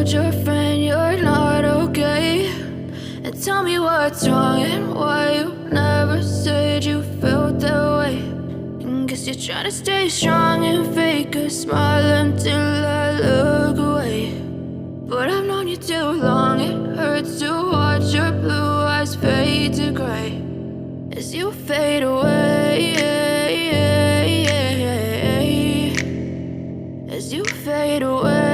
told your friend you're not okay? And tell me what's wrong and why you never said you felt that way. And guess you're trying to stay strong and fake a smile until I look away. But I've known you too long, it hurts to watch your blue eyes fade to gray as you fade away, as you fade away.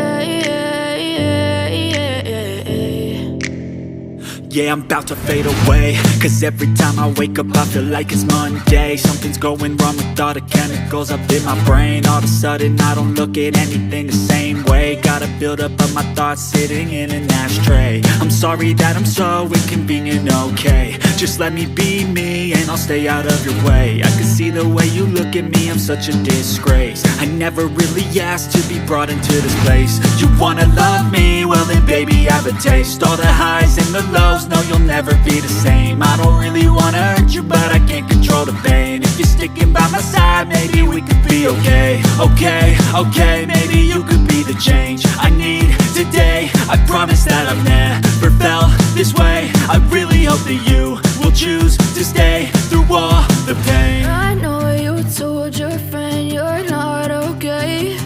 Yeah, I'm about to fade away, cause every time I wake up I feel like it's Monday. Something's going wrong with all the chemicals up in my brain. All of a sudden I don't look at anything the same way. Got a buildup of my thoughts sitting in an ashtray. I'm sorry that I'm so inconvenient, okay? Just let me be me and I'll stay out of your way. I can see the way you look at me, I'm such a disgrace. I never really asked to be brought into this place. You wanna love me? Well then baby I have a taste. All the highs and the lows, no, you'll never be the same. I don't really wanna hurt you, but I can't control the pain. If you're sticking by my side, maybe we could be okay. Okay, maybe you could be the change I need today. I promise that I've never felt this way. I really hope that you will choose to stay through all the pain. I know you told your friend you're not okay.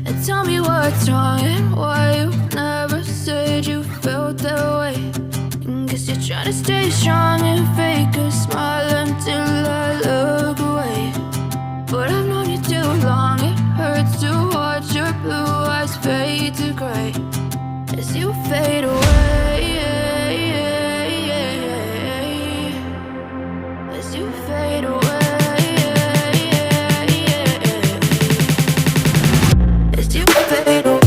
And tell me what's wrong and why you never said you felt that way. Guess you're trying to stay strong and fake a smile until I look away. But I've known you too long, it hurts to watch your blue eyes fade to gray as you fade away, as you fade away, as you fade away.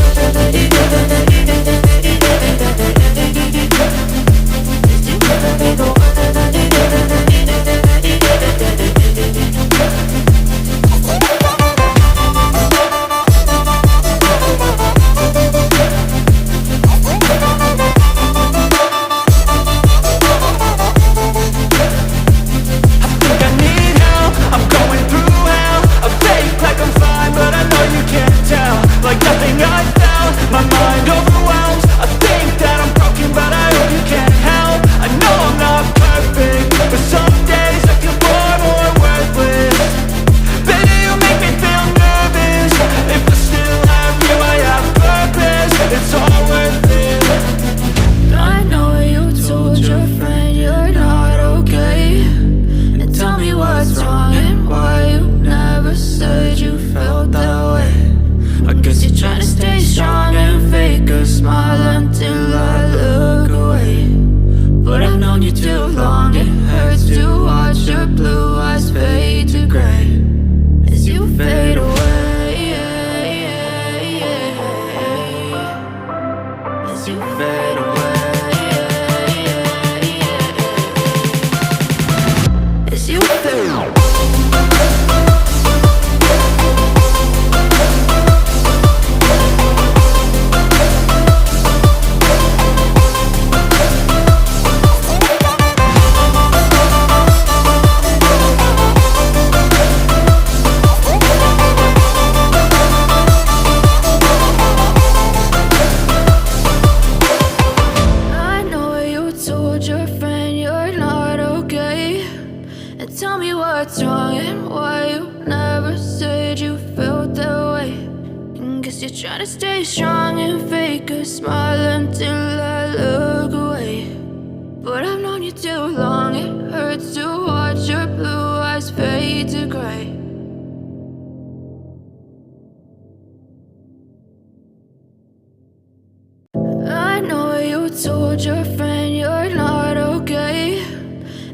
Told your friend you're not okay.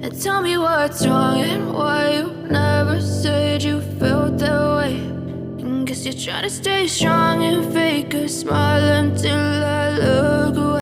And tell me what's wrong and why you never said you felt that way. And guess you're trying to stay strong and fake a smile until I look away.